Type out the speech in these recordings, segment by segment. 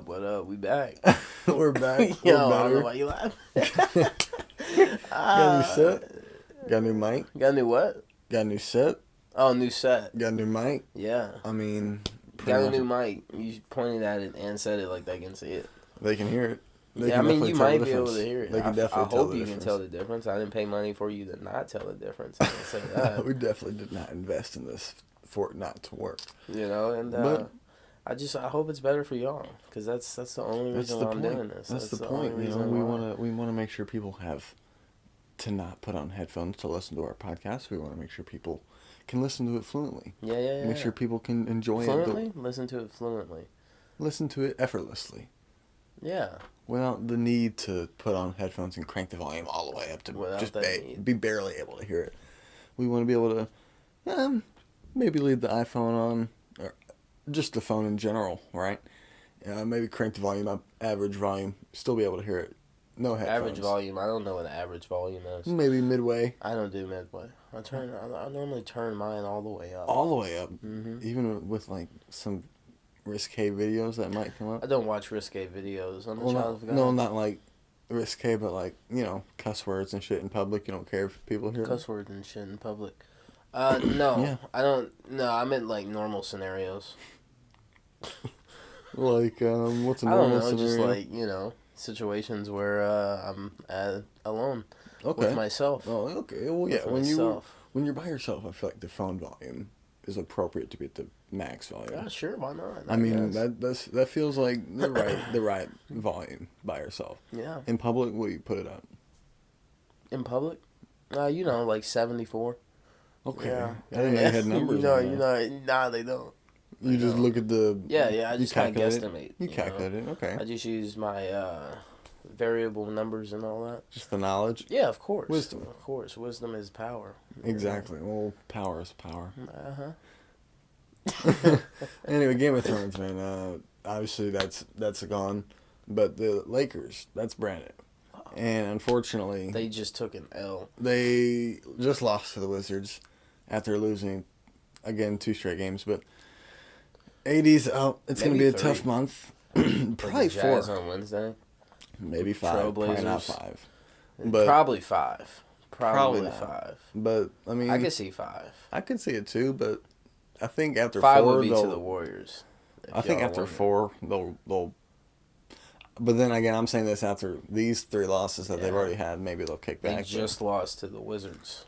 What up? We back. We're back. Yo, We're I don't know better. why you laugh. Got a new set. Got a new mic. Got a new what? Got a new set. Oh, new set. Got a new mic. Yeah. I mean, Got a pretty new much mic. You pointed at it and said it like they can see it. they can hear it. They Yeah, I can mean, definitely you tell the might be able difference. to hear it. They can I definitely tell hope the you can difference. tell the difference. I didn't pay money for you to not tell the difference. I can say that. We definitely did not invest in this for it not to work. You know, and But- I hope it's better for y'all, because that's the only That's reason the why I'm point. doing this. That's the only point. You know, reason we why. want to make sure people have to not put on headphones to listen to our podcast. We want to make sure people can listen to it fluently. Yeah. Make sure people can enjoy Fluently? it. Listen to it fluently. Listen to it effortlessly. Yeah. Without the need to put on headphones and crank the volume all the way up to Without just that need. be barely able to hear it. We want to be able to maybe leave the iPhone on, or just the phone in general, right? Maybe crank the volume up, average volume, still be able to hear it. No headphones. Average volume. I don't know what average volume is. Maybe midway. I don't do midway. I normally turn mine all the way up. All the way up. Mm-hmm. Even with like some risque videos that might come up. I don't watch risque videos. I'm a Well, child of God. no, not like risque, but like, cuss words and shit in public. You don't care if people hear Cuss words and shit in public. No, Yeah. I don't. No, I meant like normal scenarios. Like, what's a I don't normal know, just scenario? like situations where I'm alone Okay. with myself. Oh, okay. Well, yeah. With myself. When you're by yourself, I feel like the phone volume is appropriate to be at the max volume. Yeah, sure, why not? I mean, guess. that feels like the right volume by yourself. Yeah. In public, what do you put it at? In public, like 74. Okay. Yeah. I didn't know you had numbers. Nah, they don't. You just look at the. Yeah. I you just kind of calculate it? guesstimate. You calculate it. Okay. I just use my variable numbers and all that. Just the knowledge. Yeah, of course. Wisdom. Of course, wisdom is power. Exactly. Well, power is power. Uh-huh. Anyway, Game of Thrones, man. Obviously, that's gone, but the Lakers, that's brand new, and unfortunately, They just took an L. they just lost to the Wizards after losing again 2 straight games. But AD's out. It's going to Maybe be a tough 3. month. Like Probably the Jazz 4, on Wednesday. maybe 5. Probably not Trailblazers. 5. But Probably 5. Probably Probably not. 5. But I mean, I could see 5. I could see it too. But I think after 5 4, would be to they'll. the Warriors. if I think y'all after wonder. 4, they'll. But then again, I'm saying this after these 3 losses that they've Yeah. already had. Maybe they'll kick They back. just lost to the Wizards.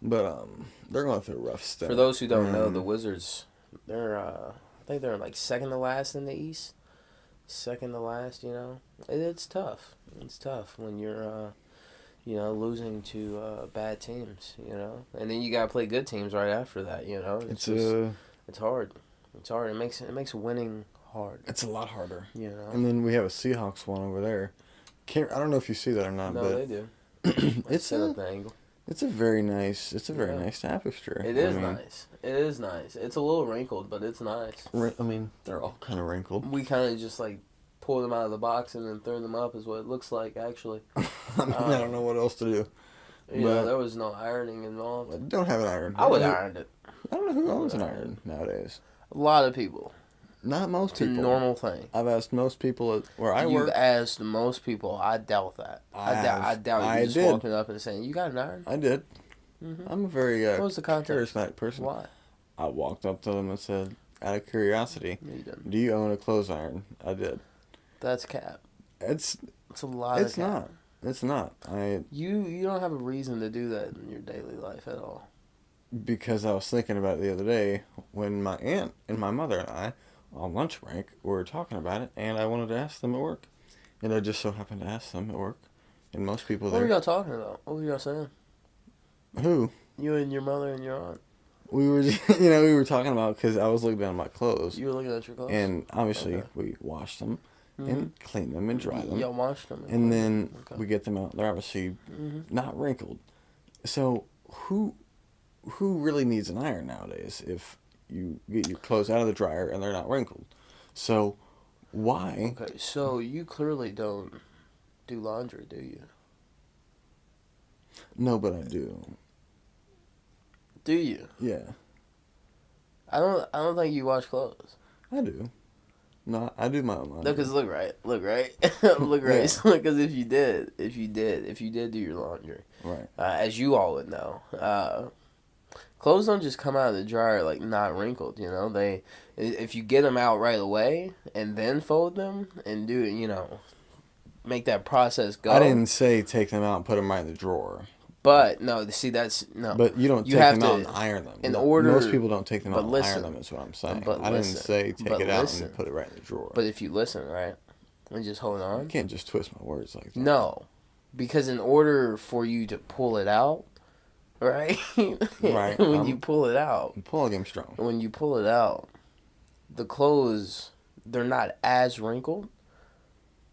But they're going through a rough step. For those who don't know, the Wizards, they're I think they're like second to last in the East. Second to last, it's tough. It's tough when you're losing to bad teams, and then you gotta play good teams right after that. It's hard. It's hard. It makes winning hard. It's a lot harder. And And then we have a Seahawks one over there. I don't know if you see that or not, no, but they do. it's Set up a the angle. it's a very nice Yeah. nice tapestry. It is nice. It is nice. It's a little wrinkled, but it's nice. I mean, they're all kind of wrinkled. We kind of just like pull them out of the box and then throw them up is what it looks like actually. I mean, I don't know what else to do. But- There was no ironing involved. I don't have an iron. I would iron it. I don't know who owns an iron nowadays. A lot of people. Not most It's a people. normal thing. I've asked most people where I You've work. asked most people. I doubt that. I doubt you I just did. walking up and saying, "You got an iron?" I did. Mhm. I'm a very What was the context? charismatic person. Why? I walked up to them and said, out of curiosity, No, you didn't. "Do you own a clothes iron?" I did. That's cap. It's It's a lot It's of cap. not. It's not. You don't have a reason to do that in your daily life at all. Because I was thinking about it the other day when my aunt and my mother and I, on lunch break, were talking about it, and I wanted to ask them at work, and I just so happened to ask them at work, and most people What were there. y'all talking about? What were y'all saying? Who? You and your mother and your aunt. We were, we were talking about because I was looking down at my clothes, You were looking at your clothes. and obviously Okay. we wash them Mhm. and clean them and dry them, Y'all washed them. and then Okay. we get them out. They're obviously not wrinkled. So who really needs an iron nowadays if you get your clothes out of the dryer and they're not wrinkled? So why? Okay, so you clearly don't do laundry, do you? No, but I do. Do you? Yeah, I don't think you wash clothes. I do. No, I do my own No, laundry. because look right, look right. Yeah. Because if you did do your laundry, Right. as you all would know, clothes don't just come out of the dryer like not wrinkled. You know, if you get them out right away and then fold them and do make that process go. I didn't say take them out and put them right in the drawer. But no, see that's no. But you don't You take have them out to- and iron them. in No, order- most people don't take them but out and listen, iron them. Is what I'm saying. but I didn't listen, say take but it out listen. and put it right in the drawer. But if you listen, right, and just hold you on. can't just twist my words like that. No, because in order for you to pull it out, right, Right, when you pull it out, Pull game strong. when you pull it out, the clothes they're not as wrinkled,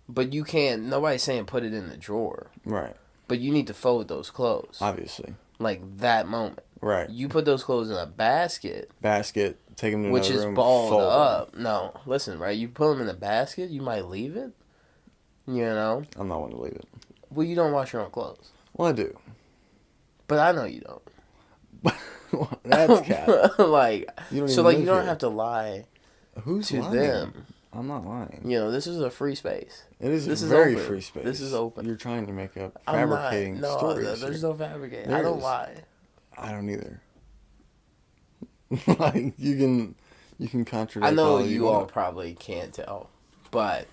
but you can't. Nobody's saying put it in the drawer, Right. but you need to fold those clothes Obviously. like that moment. Right. You put those clothes in a basket, Basket. Take them to which another is room. balled fold 'em. up. No, listen, right? You put them in a basket, you might leave it. You know, I'm not one to leave it. well, you don't wash your own clothes, Well, I do. but I know you don't. That's cat. Like, You don't so even like live you don't here. have to lie Who's to lying? them. I'm not lying. You know, this is a free space. It is This a is very open. free space. This is open. You're trying to make up I'm not. fabricating No, stories. there's here. no fabricating. There I don't is. lie. I don't either. Like you can contradict. I know all you all want. probably can't tell, but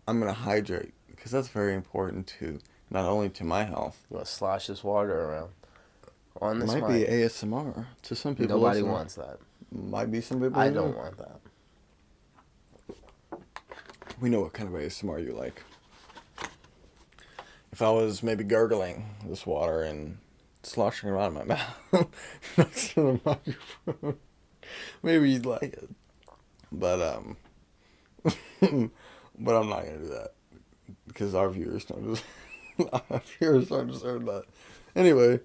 I'm gonna hydrate because that's very important to not only to my health. you want to slosh this water around on It this might mic. be ASMR to some people. Nobody listening. wants that. Might be some people. I who don't do. want that. We know what kind of ASMR you like. If I was maybe gurgling this water and sloshing it around my mouth next to the microphone, maybe you'd like it. But but I'm not gonna do that because our viewers don't deserve that. Anyway,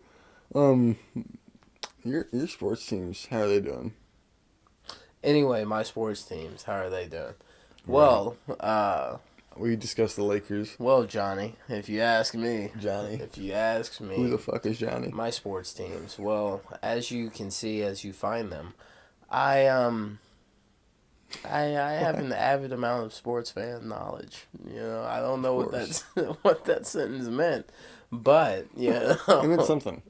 your sports teams, how are they doing? Anyway, my sports teams, how are they doing? Well, We discussed the Lakers. well, Johnny, if you ask me, Johnny. if you ask Who the me, fuck is Johnny? my sports teams. Well, as you can see, as you find them, I have an avid amount of sports fan knowledge. You know, I don't know what course. what that sentence meant, but It meant something.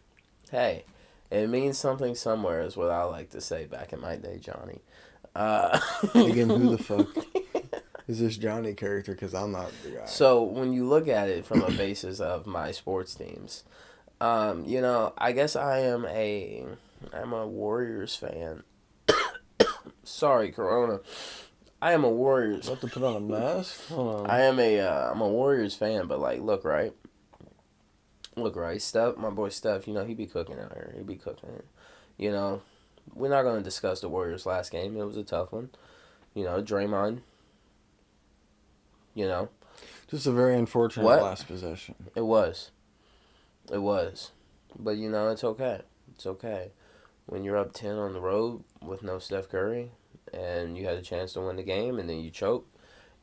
Hey, it means something somewhere is what I like to say back in my day, Johnny. Again, who the fuck is this Johnny character? Because I'm not the guy. So when you look at it from a basis of my sports teams, you know, I guess I'm a Warriors fan. Sorry, Corona. I am a Warriors. Have to put on a mask? Hold on. I'm a Warriors fan, but like, look right. Steph, my boy Steph, you know, he be cooking out here. He be cooking. You know, we're not gonna discuss the Warriors' last game. It was a tough one. You know, Draymond. You know, Just a very unfortunate What? last possession. it was. But you know, it's okay. It's okay. When you're up 10 on the road with no Steph Curry, and you had a chance to win the game, and then you choke,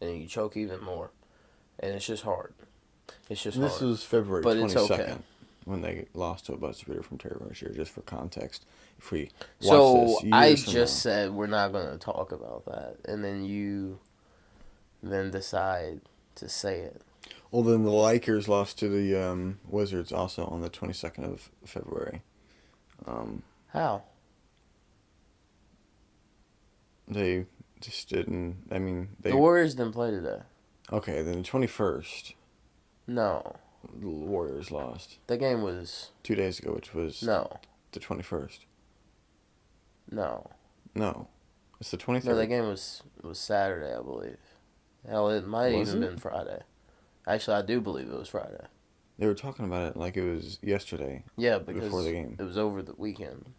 and then you choke even more, and it's just hard. It's just This hard. was February But it's 22nd okay. when they lost to a buzzer beater from Terry Rozier, just for context. If we watch So this I years from just now. said we're not going to talk about that, and then you then decide to say it. Well, then the Lakers lost to the Wizards also on the 22nd of February. How? They just didn't. I mean, they. The Warriors didn't play today. Okay, then the 21st, No, the Warriors lost the game was 2 days ago, which was no. the 21st. No, No, it's the 23rd. no. The game was Saturday, I believe. Hell, it might Was even it? been Friday. Actually, I do believe it was Friday. They were talking about it like it was yesterday. Yeah, because Before the game. it was over the weekend.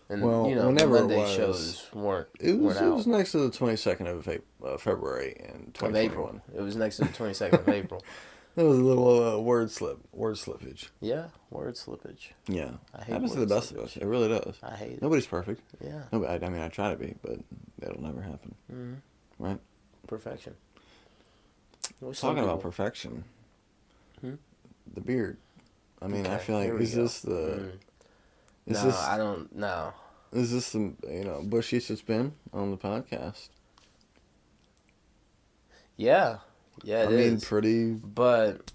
And Well, you know, the whenever it Monday was, shows weren't It was out. next to the 22nd of February in Of 2021. April. It was next to the 22nd of April. That was a little word slippage. Yeah, word slippage. Yeah, I hate happens to word the best of slippage. us. It really does. I hate it. Nobody's perfect. Yeah. Nobody. I mean, I try to be, but that'll never happen. Mm-hmm. Right. Perfection. What's Talking some about people- perfection. Hmm? The beard. I mean, I Okay, feel like here we is go. this the? Mm. Is No, this I don't. No. Is this the bushiest it's been on the podcast? Yeah, yeah, it is. Pretty. But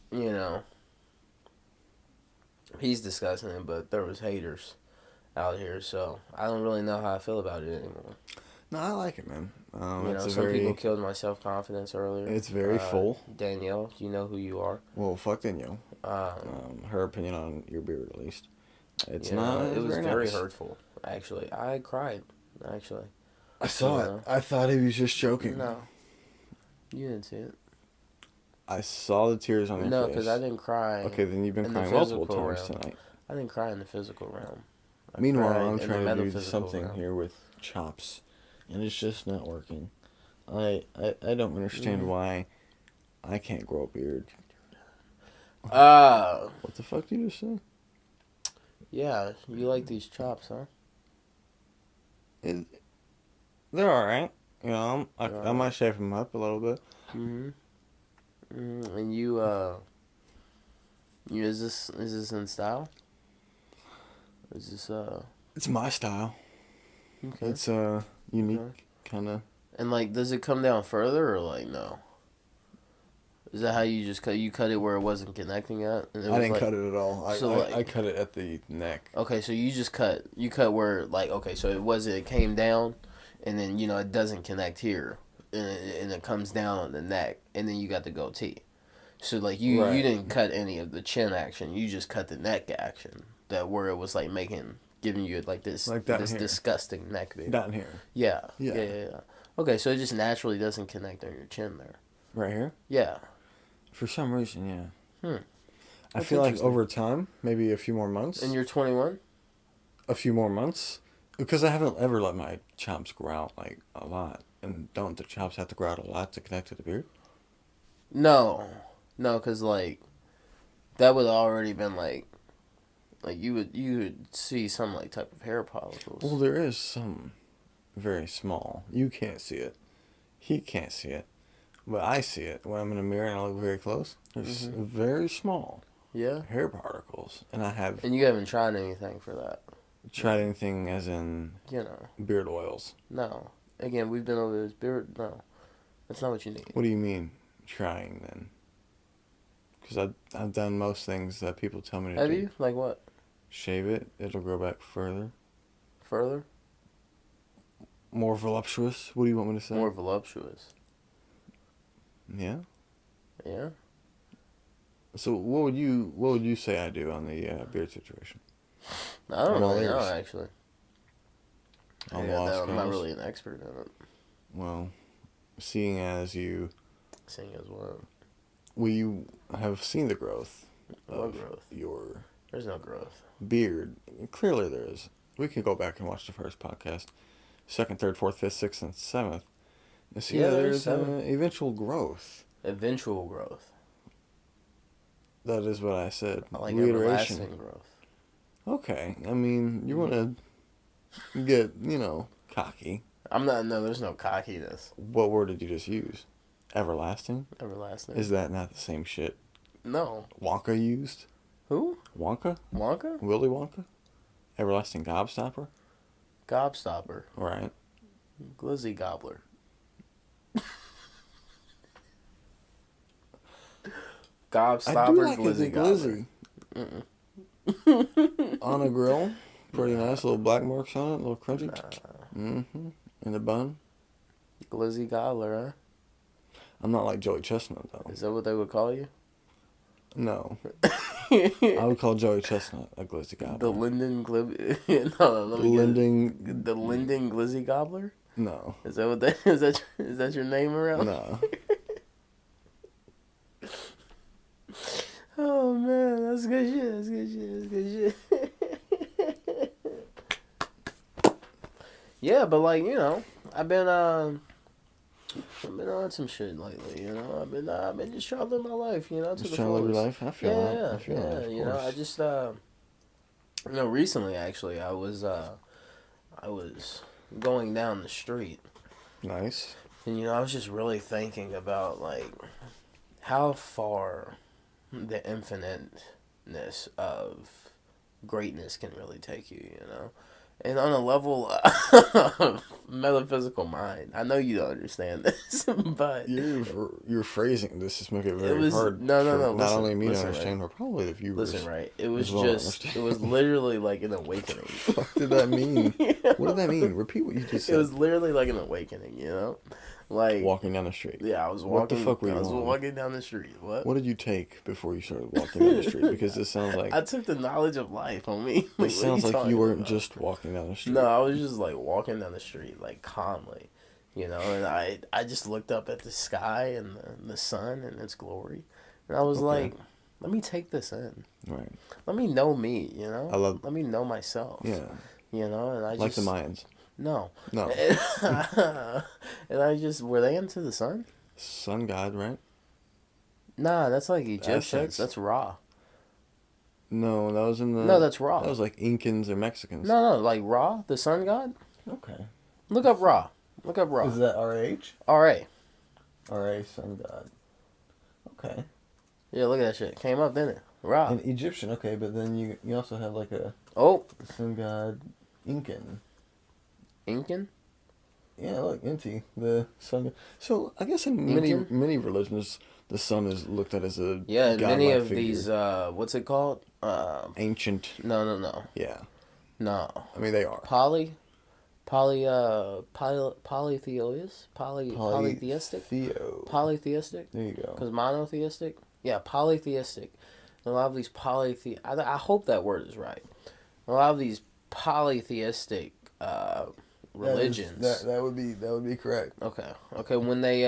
he's discussing it. But there was haters out here, so I don't really know how I feel about it anymore. No, I like it, man. Some people killed my self-confidence earlier. It's very full. Danielle, you know who you are. Well, fuck Danielle. Her opinion on your beard, at least. It's not. It was very nice. hurtful. Actually, I cried. Actually, I saw it. I thought he was just joking. No, you didn't see it. I saw the tears on your face. No, because I didn't cry. Okay, then you've been crying multiple times tonight. I didn't cry in the physical realm. Meanwhile, I'm trying to do something here with chops, and it's just not working. I don't understand why I can't grow a beard. What the fuck did you just say? Yeah, you like these chops, huh? They're alright. I might shave them up a little bit. And you, is this in style? Is this, It's my style. Okay. It's, unique, kind of. And, like, does it come down further, or, like, no? Is that how you just cut? You cut it where it wasn't connecting yet? And I didn't cut it at all. I cut it at the neck. Okay, so you just cut. You cut where, like, okay, so it came down, and then, it doesn't connect here, and it comes down on the neck, and then you got the goatee. So, like, you didn't cut any of the chin action. You just cut the neck action. That where it was, like, giving you, like, this disgusting neck beard. Down here. Yeah. Okay, so it just naturally doesn't connect on your chin there. Right here? Yeah. For some reason, yeah. I That's feel like over time, maybe a few more months. And you're 21? A few more months? Because I haven't ever let my chops grow out, like, a lot. And don't the chops have to grow out a lot to connect to the beard? No, because, like, that would have already been, like you would see some, like, type of hair follicles. Well, there is some very small. You can't see it. He can't see it. But I see it when I'm in a mirror and I look very close. There's very small hair particles. And I have... And you haven't tried anything for that? Tried anything as in... beard oils? No. Again, we've been over this beard... No. That's not what you need. What do you mean, trying, then? Because I've done most things that people tell me to do. Have you? Like what? Shave it. It'll grow back further. Further? More voluptuous? What do you want me to say? More voluptuous. Yeah? Yeah? So what would you say I do on the beard situation? I don't really know, actually. I'm not really an expert in it. Well, seeing as what? We have seen the growth What growth? Your There's no growth. Beard. Clearly there is. We can go back and watch the first podcast. 2nd, 3rd, 4th, 5th, 6th, and 7th. And see that there's eventual growth. Eventual growth. That is what I said. I like everlasting growth. Okay. I mean, you want to get, cocky. No, there's no cockiness. What word did you just use? Everlasting? Everlasting. Is that not the same shit? No. Wonka used? Who? Wonka? Wonka? Willy Wonka? Everlasting gobstopper? Gobstopper. Right. Glizzy gobbler. Gobstopper, glizzy gobbler. On a grill. Pretty nice. Little black marks on it. A little crunchy. In the bun. Glizzy gobbler, huh? I'm not like Joey Chestnut, though. Is that what they would call you? No. I would call Joey Chestnut a glizzy gobbler. The Linden The Linden glizzy gobbler? No. Is that what is that your name around? No. Oh man, that's good shit. Yeah, but like, I've been on some shit lately, I've been just trying to live my life, to the fullest. Trying to live your life? I feel that. I feel that, I just recently actually I was going down the street. Nice. And I was just really thinking about like how far the infiniteness of greatness can really take you, And on a level metaphysical mind, I know you don't understand this, but Your phrasing this just make it it very was hard no, for no. not Listen, only me to listen, right. understand, but probably the viewers Listen, right. as well to understand. It was literally like an awakening. Fuck did that mean? You What did that know? mean? Repeat what you just It said. was literally like an awakening, like Walking down the street. yeah, I was What the walking. fuck were I you was on? walking down the street. What did you take before you started walking down the street? Because this sounds like I took the knowledge of life on me. Like, this sounds like talking you weren't about? just walking down the street. No, I was just like walking down the street like calmly, and I just looked up at the sky and the sun and its glory, and I was Okay. like, let me take this in. Right. Let me know me, I love. Let me know myself. Yeah. And I Like just the Mayans. no. No. And I just were they into the sun? Sun god, right? Nah, that's like Egyptians. Aztecs. That's Ra. No, that was in the. No, that's Ra. That was like Incans or Mexicans. No, like Ra, the sun god. Okay. Look up Ra. Look up Ra. Is that RH? R.A. RH, sun god. Okay. Yeah, look at that shit. Came up, didn't it? Ra. And Egyptian, okay, but then you also have like a Oh, sun god Incan. Incan. Yeah, look, Inti, the sun god. So I guess in many Incan? religions, the sun is looked at as a Yeah, and many godlike of figure. these. What's it called? Ancient. No. Yeah, No. I mean they are Polytheistic? Theo. Polytheistic? There you go. Because monotheistic? Yeah, polytheistic. A lot of these I hope that word is right. A lot of these polytheistic religions. That would be correct. Okay. When they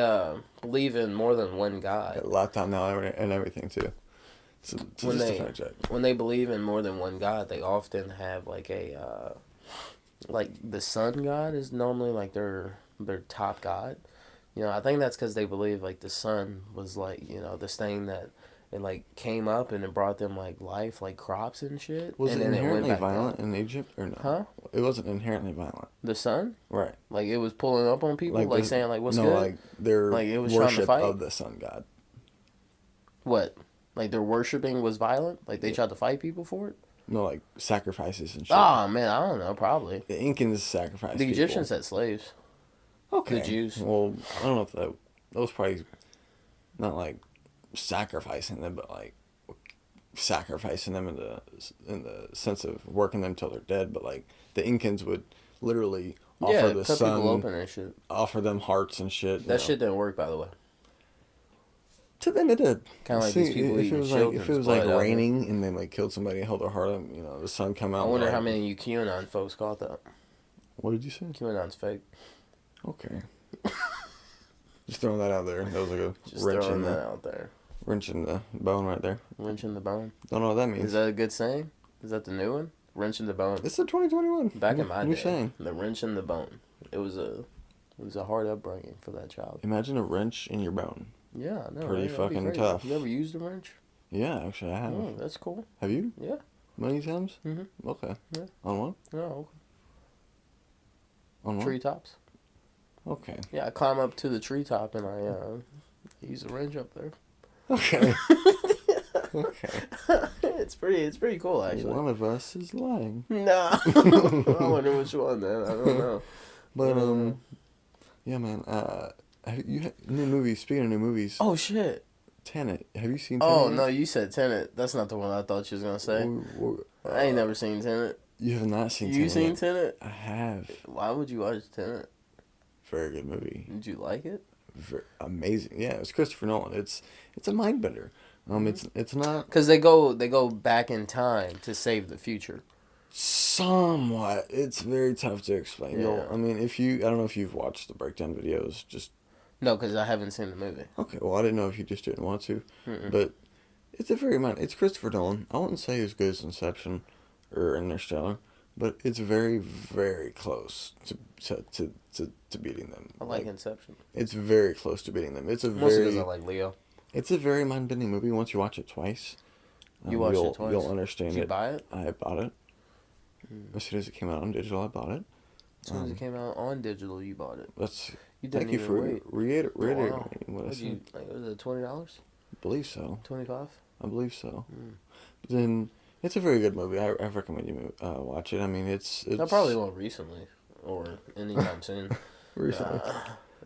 believe in more than one God. A laptop now and everything too. So When just they- a fact check. When they believe in more than one God, they often have like like the sun god is normally like their top god. I think that's because they believe like the sun was like this thing that it like came up and it brought them like life, like crops and shit. Was and it then inherently went back violent down. in Egypt or no? Huh? It wasn't inherently violent. The sun, Right. like it was pulling up on people, like the- saying like what's no, good. like their Like, it was trying to worship fight? of the sun god. What? Like their worshiping was violent. Like they Yeah. tried to fight people for it. No, like sacrifices and shit. Oh man, I don't know. Probably The Incans sacrificed the people. Egyptians had slaves. Okay. the Jews. Well, I don't know if that was probably not like sacrificing them, but like sacrificing them in the sense of working them till they're dead. But like the Incans would literally offer Yeah, the cut people sun, open and shit. offer them hearts and shit. That shit didn't work, by the way. To them it did. Kinda like these people if it eating was like children's if it was blood like out there. raining and they like killed somebody and held their heart up, the sun come out. I wonder like, how many of you QAnon folks caught that. What did you say? QAnon's fake. Okay. Just throwing that out there. That was like a Just wrench throwing in that the out there. wrench in the bone right there. Wrench in the bone. Don't know what that means. Is that a good saying? Is that the new one? Wrench in the bone. It's the 2021. Back in my New day, saying. the wrench in the bone. It was a hard upbringing for that child. Imagine a wrench in your bone. Yeah, no, Pretty right? That'd be fucking crazy. tough. You ever used a wrench? Yeah, actually, I have. Oh, that's cool. Have you? Yeah. Many times? Mhm. Okay. Yeah. On what? Oh, On what? treetops. Okay. Yeah, I climb up to the treetop and I use a wrench up there. Okay. Okay. It's pretty cool actually. One of us is lying. Nah. I wonder which one then. I don't know. But yeah, man. New movies? Speaking of new movies, Oh shit. Tenet. Have you seen Tenet? Oh no, you said Tenet. That's not the one I thought you was gonna say. I ain't never seen Tenet. You have not seen You Tenet. seen yet. Tenet? I have. Why would you watch Tenet? Very good movie. Did you like it? Amazing. Yeah, it's Christopher Nolan. It's a mind bender. It's not Because they go back in time to save the future. somewhat. It's very tough to explain. Yeah. I mean, I don't know if you've watched the breakdown videos. Just No, because I haven't seen the movie. okay. Well, I didn't know if you just didn't want to, Mm-mm. but it's a very mind. It's Christopher Nolan. I wouldn't say as good as Inception or Interstellar, but it's very, very close to beating them. I like Inception. It's very close to beating them. It's a Mostly very because I like Leo. It's a very mind-bending movie. Once you watch it twice, You watched you'll, it twice? You'll understand Did you it. buy it? I bought it. As soon as it came out on digital, I bought it. As soon as it came out on digital, you bought it. That's You didn't thank you even for wait. reiterating Wow. what I What'd said. you, like, was it $20? I believe so. $25? I believe so. Mm. But then It's a very good movie. I recommend you watch it. I mean, I it's probably won't recently or anytime soon. recently.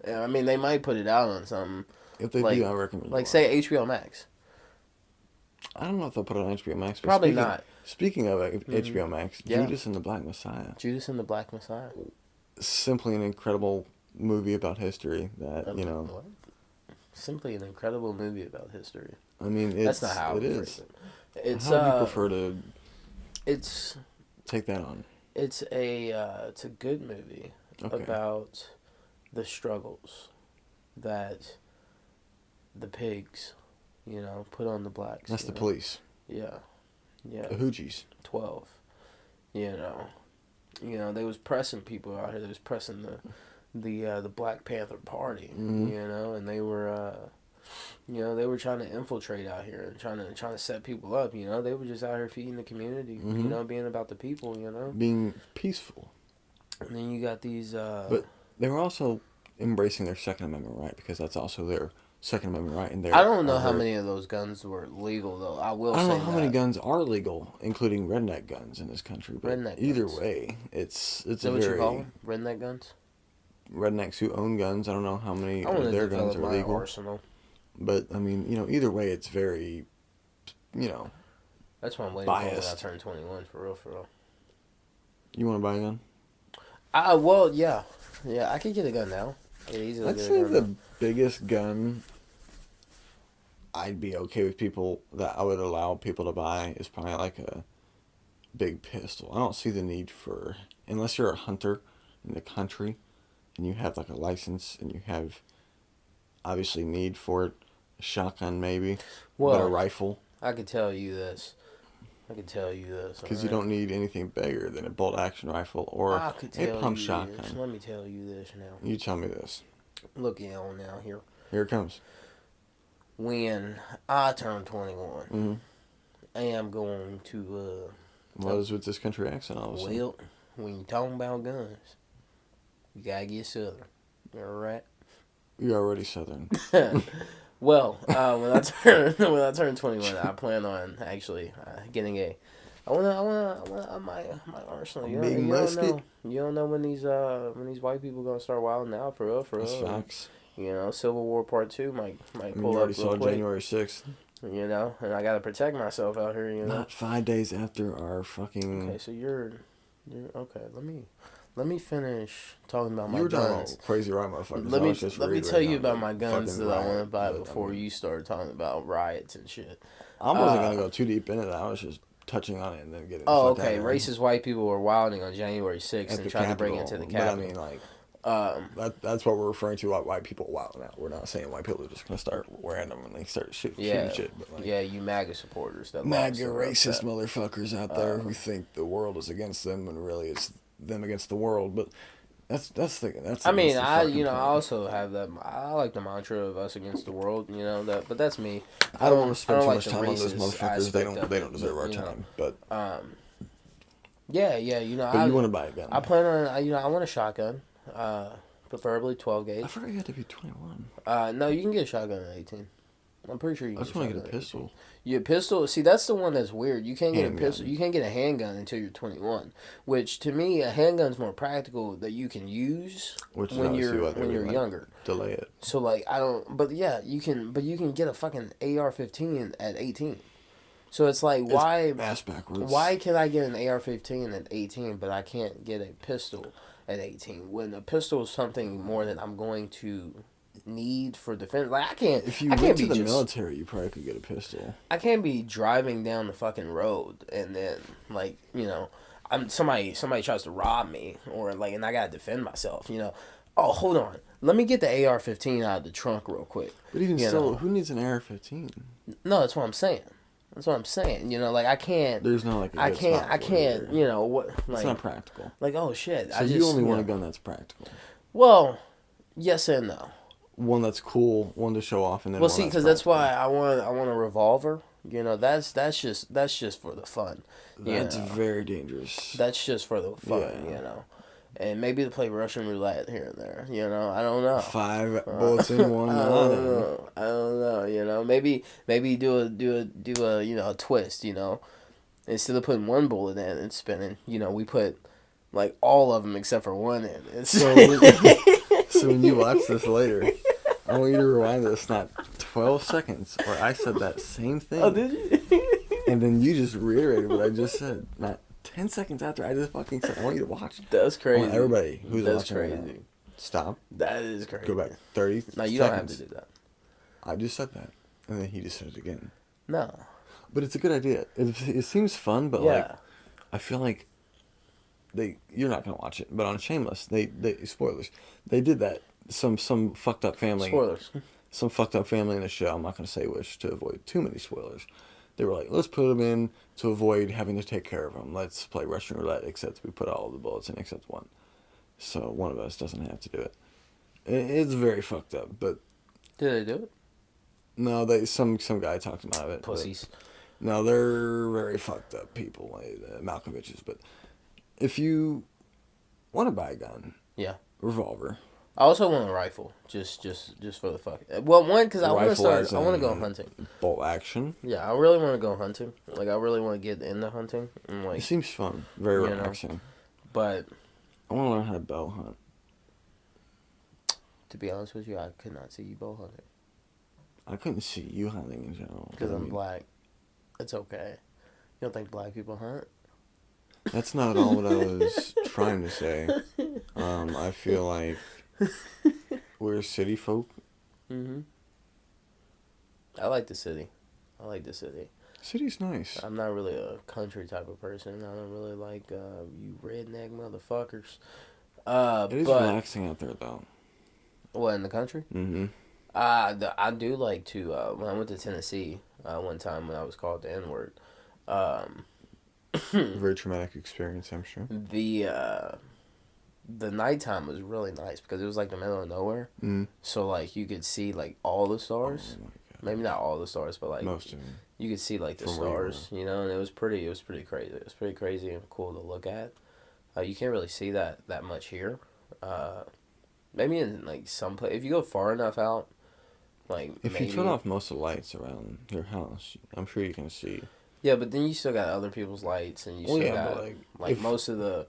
Yeah, I mean, they might put it out on something If they like do, I recommend you like watch say it. HBO Max. I don't know if they'll put it on HBO Max, but Probably not. speaking of Hmm. HBO Max, Yeah, Judas and the Black Messiah, Judas and the Black Messiah. simply an incredible movie about history that What? Simply an incredible movie about history. I mean, That's not how I it would phrase is. it. It's How would you prefer to it's take that on? it's a good movie Okay. about the struggles that the pigs, put on the blacks. That's the police, Yeah, yeah. the Hoogies. 12. You know, they was pressing people out here. They was pressing the Black Panther Party. Mhm. And they were they were trying to infiltrate out here and trying to set people up. They were just out here feeding the community. Mhm. Being about the people. Being peaceful. And then you got these. But they were also embracing their Second Amendment right, because that's also their Second Amendment right. And I don't know how many of those guns were legal though. I will I don't say know how that. many guns are legal, including redneck guns in this country. But Redneck either guns. way, it's Is a that what you call very them? Redneck guns. rednecks who own guns. I don't know how many I want of to their guns develop are my legal. arsenal. But I mean, either way, it's very, you know, That's what I'm waiting for when I biased. turn 21. For real, for real. You want to buy a gun? Well, yeah, I could get a gun now. I could easily I'd get a say gun the now. biggest gun I'd be okay with people that I would allow people to buy is probably like a big pistol. I don't see the need for, unless you're a hunter in the country and you have like a license and you have obviously need for it, a shotgun maybe, but a Well, rifle, I could tell you this. because you don't need anything bigger than a bolt action rifle or I could a tell pump you this. shotgun. Let me tell you this now. You tell me this. Look on now here. Here it comes. When I turn 21, Mm-hmm. I am going to, What is with this country accent all of a sudden? well, when you talking about guns, you gotta get southern. Alright? You're already southern. Well, when I turn 21, I plan on actually getting a. I want my arsenal. You, Big you don't musket? know. You don't know when these white people gonna start wilding out for real, for That's real. facts. Civil War Part 2 might I mean, pull you up already real saw quick. January 6th. And I gotta protect myself out here. Not 5 days after our fucking... Okay, so you're okay. Let me finish talking about my You were talking guns. about crazy right motherfuckers. Let I me was just let me tell reiterating you on about the my guns fucking that I want to riot, buy but, before I mean, you start talking about riots and shit. I wasn't Uh, gonna go too deep into that. I was just touching on it and then getting. Oh, the fuck okay. out of there. Racist white people were wilding on January 6th At and the tried to break Capitol. into the But I Capitol. mean, like, Um, that's what we're referring to. Like white people wilding out. We're not saying white people are just gonna start randomly start shooting yeah, shit. But like, yeah, you MAGA supporters that lost MAGA that are racist upset. motherfuckers out there who think the world is against them and really it's them against the world. But that's I mean, against the I fucking I point. also have that. I like the mantra of us against the world. But that's me. I don't want to spend I too don't much like time the on those racist motherfuckers. They aspect of don't it, deserve our but, time. But Yeah, but you want to buy a gun. I plan on. I want a shotgun. Preferably 12 I gauge. forgot you had to be 21. No, you can get a shotgun at 18. I'm pretty sure you I can just want to shotgun get a at 18. pistol. Your pistol, see, that's the one that's weird. You can't get a Handgun. pistol. You can't get a handgun until you're 21. Which to me, a handgun's more practical that you can use Which is when obviously why you're they when would, you're like, younger. delay it. So like I don't, but yeah, you can. But you can get a fucking AR-15 at 18. So it's like why Ass backwards. why can I get an AR-15 at 18, but I can't get a pistol at 18? When a pistol is something more that I'm going to need for defense. Like I can't. If you I can't went to be the just, military, you probably could get a pistol. I can't be driving down the fucking road and then like I'm somebody tries to rob me or like and I gotta defend myself. Oh, hold on. Let me get the AR-15 out of the trunk real quick. But even You still, know. who needs an AR-15? No, that's what I'm saying. Like I can't. There's not like a I good can't. spot I for it can't. either. What? It's Like, not practical. like oh shit. So I just you only want a know. gun that's practical. Well, yes and no. One that's cool, one to show off, and then Well, one see, that's because that's why practical. I want a revolver. That's just for the fun. That's very dangerous. That's just for the fun. Yeah. And maybe to play Russian roulette here and there. I don't know. 5 bullets in one. I don't know. Maybe do a twist. Instead of putting one bullet in and spinning, we put like all of them except for one in. So, so when you watch this later, I want you to rewind this not 12 seconds where I said that same thing. Oh, did you? And then you just reiterated what I just said. Not 10 seconds after I just fucking said, I want you to watch. That's crazy. I want everybody who's That's watching crazy. right now, stop. That is crazy. Go back 30 No, you seconds. don't have to do that. I just said that. And then he just said it again. No. But it's a good idea. It seems fun, but like, I feel like you're not gonna watch it. But on Shameless, they spoilers. They did that. Some fucked up family. Spoilers. Some fucked up family in the show. I'm not gonna say which to avoid too many spoilers. They were like, let's put them in to avoid having to take care of them. Let's play Russian roulette, except we put all the bullets in except one. So one of us doesn't have to do it. It's very fucked up, but Did they do it? no, some guy talked him out of it. Pussies. No, they're very fucked up people, like the Malkoviches. But if you want to buy a gun, Yeah. revolver, I also want a rifle, just for the fuck. Well, one because I want to Rifle start. as I want to go in- hunting. bolt action. Yeah, I really want to go hunting. Like, I really want to get into hunting. And It like, seems fun, very you know. relaxing. but I want to learn how to bow hunt. to be honest with you, I could not see you bow hunting I couldn't see you hunting in general. because I I'm mean, black. It's okay. You don't think black people hunt? That's not at all what I was trying to say. I feel like we're city folk. Mm-hmm. I like the city. I like the city. City's nice. I'm not really a country type of person. I don't really like you redneck motherfuckers. It is but relaxing out there, though. what, in the country? Mm-hmm. I do like to when I went to Tennessee one time when I was called the N word. Very traumatic experience, I'm sure. The nighttime was really nice because it was like the middle of nowhere. Mm. So like you could see like all the stars. Oh my God. Maybe not all the stars, but like Most of them. you could see like the From where you stars, and it was pretty crazy. It was pretty crazy and cool to look at. You can't really see that much here. Maybe in like some place, if you go far enough out, like If maybe, you turn off most of the lights around your house, I'm sure you can see. yeah, but then you still got other people's lights, and you Well, still yeah, got but, like, if- most of the,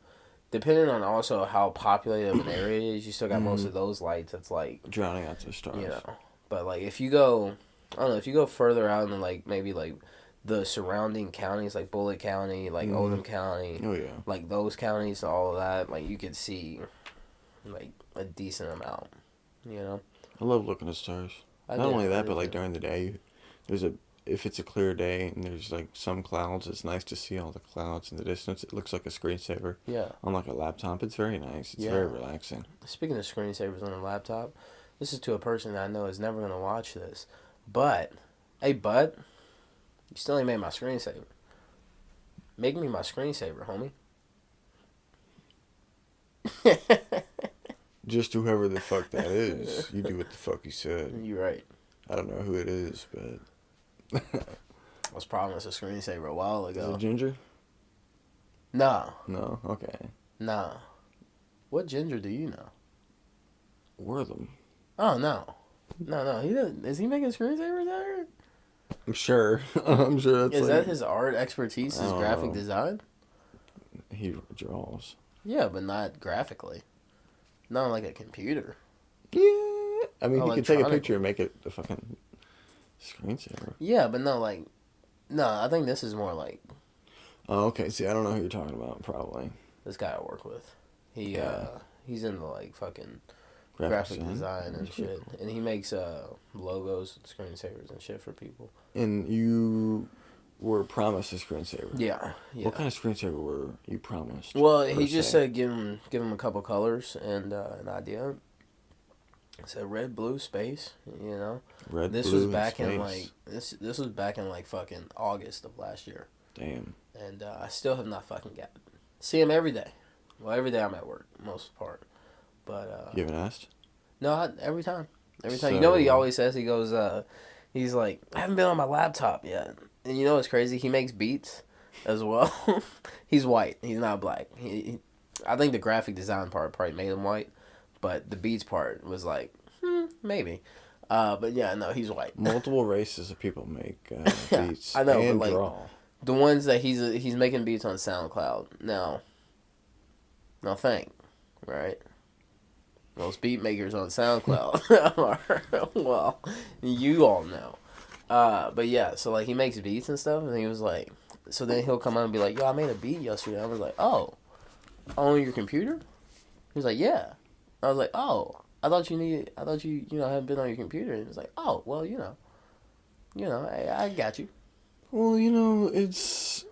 depending on also how populated of an area is, you still got most Mhm. of those lights. That's like, Drowning out the stars. but like if you go, I don't know, if you go further out in like maybe like the surrounding counties, like Bullitt County, like Mhm. Oldham County, Oh, yeah. like those counties, all of that, like you could see like a decent amount, I love looking at stars. Not only that, but like during the day, if it's a clear day and there's like some clouds, it's nice to see all the clouds in the distance. It looks like a screensaver Yeah. on like a laptop. It's very nice. It's Yeah. very relaxing. Speaking of screensavers on a laptop, this is to a person that I know is never gonna watch this, but hey, bud, you still ain't made my screensaver. Make me my screensaver, homie. Just whoever the fuck that is, you do what the fuck you said. You're right. I don't know who it is, but I was promised a screensaver a while is ago. it Ginger? No, No. Okay. no. What ginger do you know? Wortham. Oh no, no. He doesn't. Is he making screensavers out here? I'm sure. I'm sure that's Is like, that his art expertise? I His don't graphic know. design? he draws. Yeah, but not graphically. Not on like a computer. Yeah. I mean, he could take a Electronically. picture and make it a fucking screensaver. Yeah, but no, like, no. I think this is more like Oh, okay. See, I don't know who you're talking about. Probably this guy I work with. Yeah. He's into like fucking graphic design and That's pretty shit, and he makes logos, screensavers, and shit for people. And you were promised a screensaver. Yeah, yeah. What kind of screensaver were you promised? Well, per he just se? said give him a couple colors and an idea. It said red, blue, space. Red, This blue, was and back in space. like this was back in like fucking August of last year, Damn. and I still have not fucking got it. See him every day. Well, every day I'm at work, most of the part. But You haven't asked? no, every time. Every time. You know what he always says? He goes, he's like, I haven't been on my laptop yet. And you know what's crazy? He makes beats as well. He's white. He's not black. I think the graphic design part probably made him white, but the beats part was like, maybe. But yeah, no, he's white. Multiple races of people make beats I know, and but, like, draw. The ones that he's making beats on SoundCloud now. Now think, right? Most beat makers on SoundCloud are, well, you all know. But yeah, so like he makes beats and stuff, and he was like, so then he'll come on and be like, yo, I made a beat yesterday. I was like, oh, on your computer? He was like, yeah. I was like, oh, I thought you hadn't been on your computer. And he was like, oh, well, I got you. Well, it's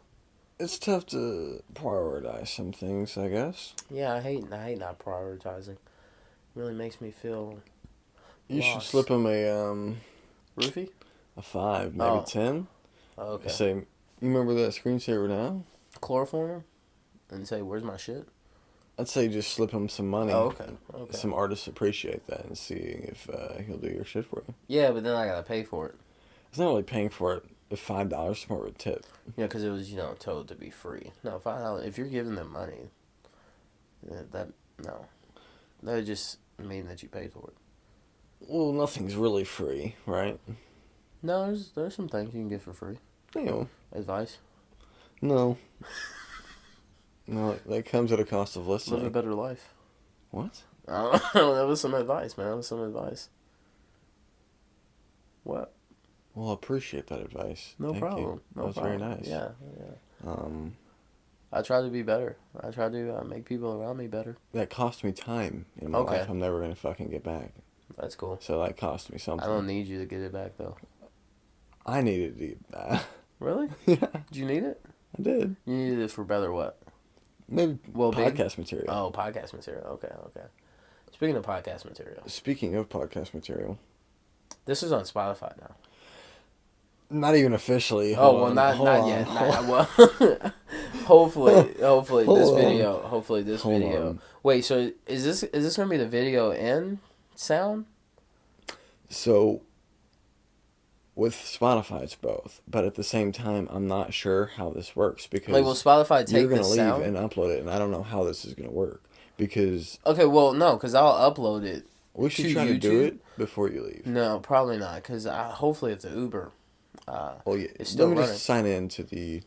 tough to prioritize some things, I guess. Yeah, I hate not prioritizing. It really makes me feel You should lost. slip him Roofie? a 5, maybe Oh. 10. Oh, okay. Say, you remember that screensaver now? Chloroform him and say, where's my shit? I'd say just slip him some money. Oh, okay. Okay. Some artists appreciate that and see if he'll do your shit for you. Yeah, but then I gotta pay for it. It's not really paying for it. If $5 is more of a tip. Yeah, because it was told to be free. No, $5. If you're giving them money, that would just mean that you paid for it. Well, nothing's really free, right? No, there's some things you can get for free. Advice. No. No, that comes at a cost of listening. Live a better life. What? I don't know. That was some advice, man. That was some advice. What? Well, I appreciate that advice. No Thank problem. You. No that was problem. very nice. Yeah. I I try to be better. I try to make people around me better. That cost me time in my life I'm never going to fucking get back. That's cool. So that cost me something. I don't need you to get it back, though. I needed to get back. Really? Yeah. Did you need it? I did. You needed it for better what? Maybe Well-being? podcast material. Oh, podcast material. Okay. Speaking of podcast material. Speaking of podcast material. This is on Spotify now. Not even officially. Oh, well, not yet. Well, hopefully this video. Wait, so is this gonna be the video and sound? So, with Spotify, it's both. But at the same time, I'm not sure how this works because Like, will Spotify take you're the gonna leave sound and upload it, and I don't know how this is gonna work because. Okay, well, no, because I'll upload it. We should to try to do YouTube? it before you leave. No, probably not, because hopefully it's an Uber. Well, yeah. It's still Let me running. just sign in to the.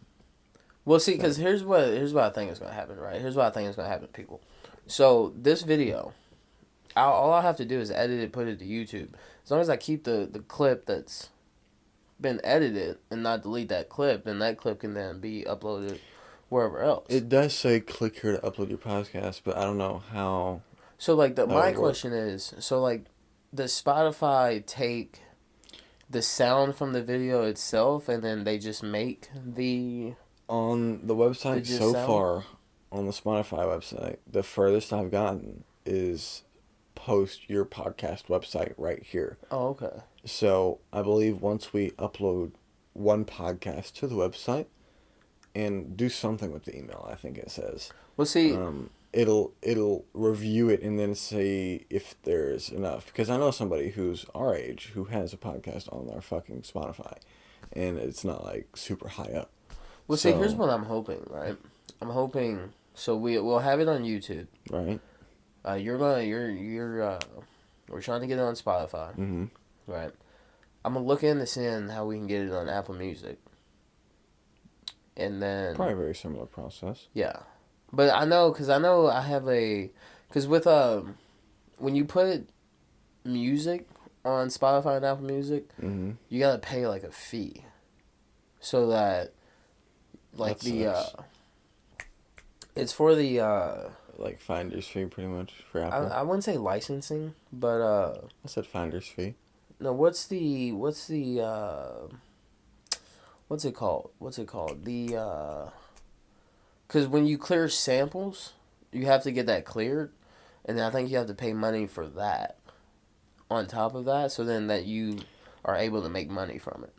Well, see, because here's what I think is gonna happen, right? Here's what I think is gonna happen, people. So this video, all I have to do is edit it, put it to YouTube. As long as I keep the clip that's been edited and not delete that clip, then that clip can then be uploaded wherever else. It does say click here to upload your podcast, but I don't know how. So like my would work. question is, so like, does Spotify take the sound from the video itself and then they just make the On the website Did you so sound? far, on the Spotify website, the furthest I've gotten is post your podcast website right here. Oh, okay. So I believe once we upload one podcast to the website and do something with the email, I think it says. Well, see, It'll review it and then see if there's enough. Because I know somebody who's our age who has a podcast on their fucking Spotify, and it's not like super high up. well, see, here's what I'm hoping, right? I'm hoping so we'll have it on YouTube. Right. We're trying to get it on Spotify, Mm-hmm. right? I'm gonna look into seeing how we can get it on Apple Music, and then Probably a very similar process. yeah, but I know I have because with when you put music on Spotify and Apple Music, Mm-hmm. you gotta pay like a fee, so that like That sucks. it's for the Like finder's fee, pretty much for Apple. I wouldn't say licensing, but I said finder's fee. no, what's it called? Because when you clear samples, you have to get that cleared, and I think you have to pay money for that. On top of that, so then that you are able to make money from it.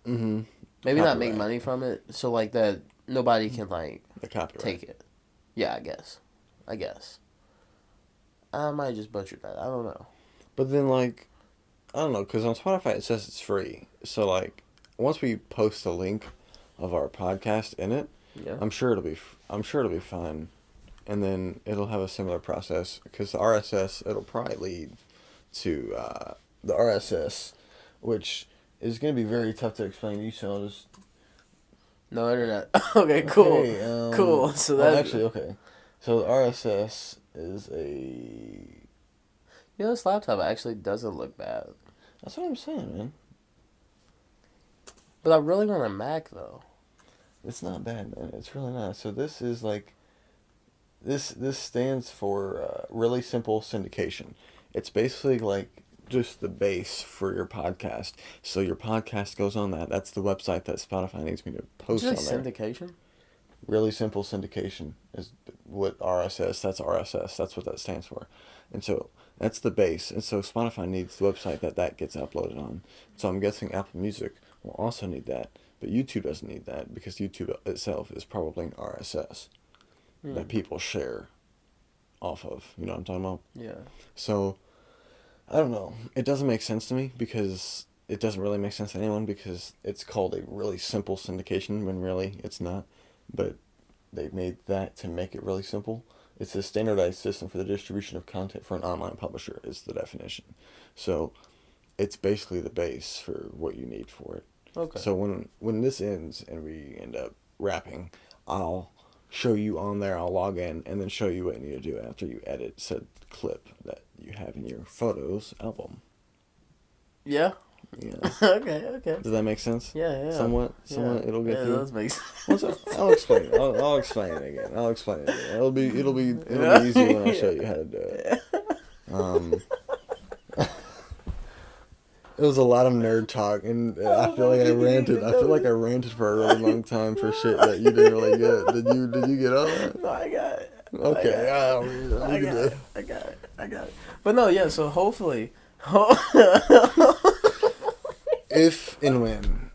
Mm-hmm. Maybe not make Copyright. money from it, so like that nobody can like The copyright. take it. Yeah, I guess. I might just butcher that. I don't know. But then, like, I don't know, because on Spotify it says it's free. So, like, once we post a link of our podcast in it, Yeah. I'm sure it'll be fine. And then it'll have a similar process because the RSS it'll probably lead to the RSS, which is going to be very tough to explain to you. So I'll just No internet. Okay, cool. Okay, Cool. So well, that actually, okay. So RSS is a. this laptop actually doesn't look bad. That's what I'm saying, man. But I really want a Mac though. It's not bad, man. It's really not. So this is like. This stands for really simple syndication. It's basically like just the base for your podcast. So your podcast goes on that. That's the website that Spotify needs me to post Did you on say there. syndication? Really simple syndication is what RSS. That's RSS. That's what that stands for. And so that's the base. And so Spotify needs the website that gets uploaded on. So I'm guessing Apple Music will also need that, but YouTube doesn't need that because YouTube itself is probably an RSS that people share off of. You know what I'm talking about? Yeah. So, I don't know. It doesn't make sense to me because it doesn't really make sense to anyone because it's called a really simple syndication when really it's not. But they made that to make it really simple. It's a standardized system for the distribution of content for an online publisher is the definition. So, it's basically the base for what you need for it. Okay. So when this ends and we end up wrapping, I'll show you on there. I'll log in and then show you what you need to do after you edit said clip that you have in your photos album. Yeah. Yeah. Okay. Does that make sense? Yeah. Somewhat. Yeah. It'll get Yeah, through. it does make What's sense. up? I'll explain it. I'll explain it again. It'll be easy when I show you how to do it. It was a lot of nerd talk, and I feel like I ranted. I feel like I ranted for a really long time for shit that you didn't really get. Did you get all that? No, I got it. Okay, I got it. But no, yeah. So hopefully, if and when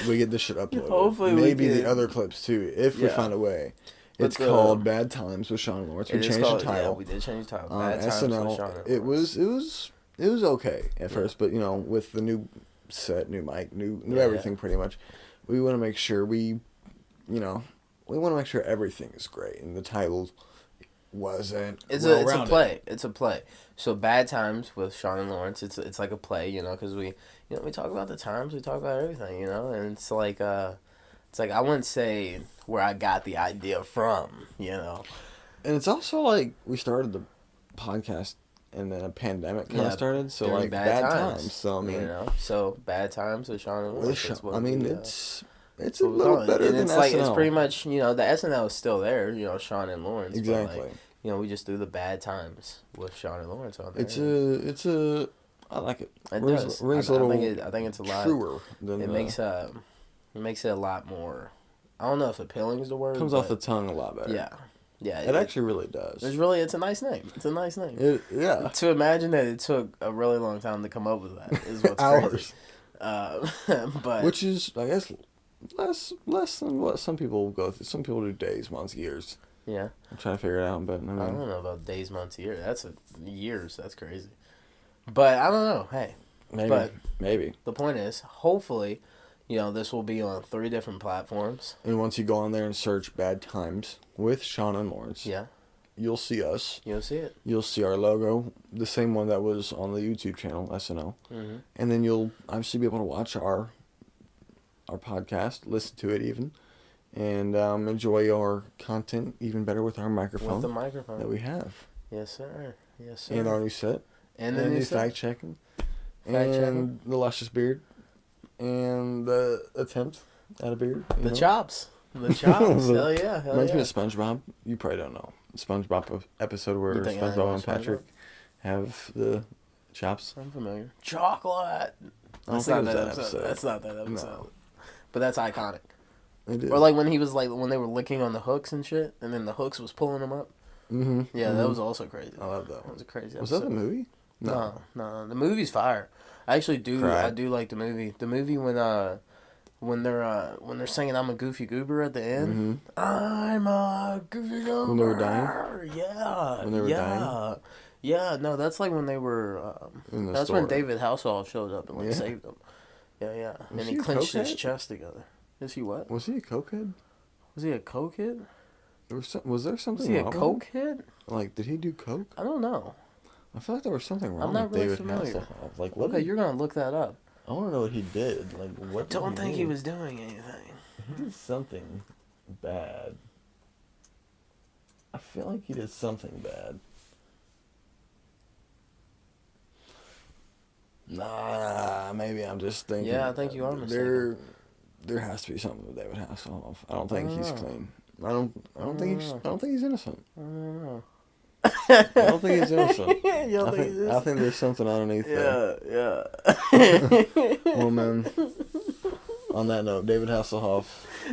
we get this shit uploaded, Hopefully we maybe can. the other clips too, if we Yeah. find a way. But It's called Bad Times with Sean Lawrence. We it is changed called- the title. Yeah, we did change the title. On Bad Times with SNL, Sean it Lawrence. was okay at first, but you know, with the new set, new mic, new Yeah. everything, pretty much, we want to make sure we want to make sure everything is great, and the title wasn't. It's a play. It's a play. So Bad Times with Sean and Lawrence. It's like a play, because we talk about the times, we talk about everything, and it's like I wouldn't say where I got the idea from, And it's also like we started the podcast and then a pandemic kind of started, so during like bad times. So I mean, so Bad Times with Sean and Lawrence. That's what it's a little better and than it's SNL. like it's pretty much the SNL is still there, Sean and Lawrence. Exactly. But like, we just do the Bad Times with Sean and Lawrence on there. It's a I like it. It Rings, does. rings I a little think it's a lot truer than It makes it a lot more. I don't know if appealing is the word. comes off the tongue a lot better. Yeah. It actually really does. It's a nice name. It's a nice name. Yeah. To imagine that it took a really long time to come up with that is what's Hours. crazy. But Which is, I guess, less than what some people go through. Some people do days, months, years. yeah, I'm trying to figure it out, but I I don't mean, know about days, months, years. That's years. That's crazy. But I don't know. Hey, maybe. the point is, hopefully, this will be on 3 different platforms. And once you go on there and search "Bad Times" with Sean and Lawrence, Yeah, you'll see us. you'll see it. You'll see our logo, the same one that was on the YouTube channel SNL, Mm-hmm. and then you'll obviously be able to watch our podcast, listen to it even, and enjoy our content even better with our microphone With the microphone that we have, Yes, sir. Yes, sir. and our new set, and and the new new fact checking, Fact and checking. the luscious beard, and the attempt at a beard. you The know? chops. The chops. Hell yeah. Reminds me of SpongeBob. You probably don't know SpongeBob episode where You think I know SpongeBob and SpongeBob? Patrick have the chops. I'm familiar. Chocolate. I don't That's think not it was that that episode. episode. That's not that episode. No. But that's iconic. It is. Or like when he was when they were licking on the hooks and shit, and then the hooks was pulling them up. Mm-hmm. Yeah, that was also crazy. I love that That one. was a crazy Was episode. that the movie? No. The movie's fire. I actually do. Cried. I do like the movie. The movie when they're singing "I'm a Goofy Goober" at the end. Mm-hmm. I'm a Goofy Goober. When they were dying? Yeah. When they were dying? Yeah. No, that's like when they were. In the That's store. when David Hasselhoff showed up and Yeah. saved them. Yeah. Was And he he a clenched his cokehead? chest together. Is he what? Was he a cokehead? Was he a cokehead? Was there something Was he a wrong with cokehead? him? Like, did he do coke? I don't know. I feel like there was something wrong not with really David familiar. Hasselhoff. Like, what? Okay, you're gonna look that up. I want to know what he did. Like, what? Don't did think do? he was doing anything. He did something bad. I feel like he did something bad. Nah, maybe I'm just thinking. Yeah, I think you are mistaken. There has to be something with David Hasselhoff. I don't think he's know. clean. I don't think he's innocent. I don't know. I don't think he's innocent. You don't think he's I think there's something underneath there. Yeah. Well, man. On that note, David Hasselhoff.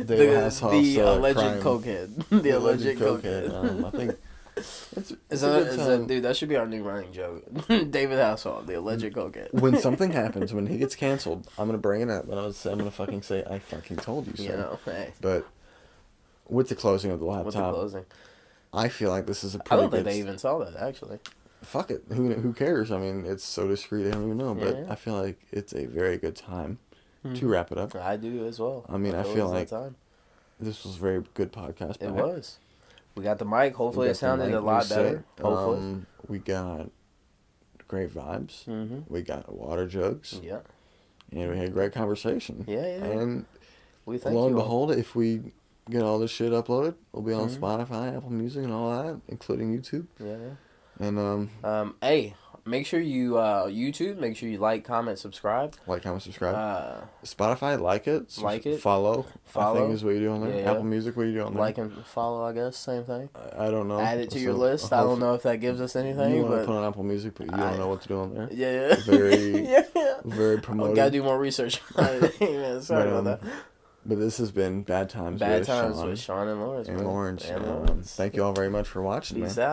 The Hasselhoff's alleged crime. cokehead. The alleged cokehead. I think it's Is a good that, time. dude, that should be our new running joke. David Hasselhoff, the alleged cokehead. When something happens, when he gets canceled, I'm gonna bring it up and I'm gonna fucking say, I fucking told you so. You know, hey. But with the closing of the With the laptop, closing. I feel like this is a I pretty don't think good. they even saw that, actually. Fuck it. Who cares? I mean, it's so discreet. I don't even know. But Yeah. I feel like it's a very good time to Mhm. wrap it up. I do as well. I mean, I Always feel that like time. this was a very good podcast. It back. was. We got the mic. Hopefully We it got the sounded mic a lot reset. better. Hopefully. We got great vibes. Mm-hmm. We got water jugs. Yeah. And we had great conversation. Yeah. And We thank lo and you all. behold, if we get all this shit uploaded, we'll be on Mhm. Spotify, Apple Music, and all that, including YouTube. Yeah. And Hey, make sure you YouTube. Make sure you like, comment, subscribe. like, comment, subscribe. Uh, Spotify, like it. Like it. Follow. I Follow. think is what you do on there. Yeah. Apple Music, what you do on there? like and follow. I guess same thing. I don't know. Add it to your So, list. I don't hopefully- know if that gives us anything, You want to but put on Apple Music, but you don't know what to do on there. yeah. Very- yeah. Very Oh, promoted. gotta do more research. Man, sorry But, about that. But this has been Bad Times Bad with times Sean with Sean and Lawrence. and man. Lawrence. And Lawrence. Thank you all very much for watching, man. Peace out.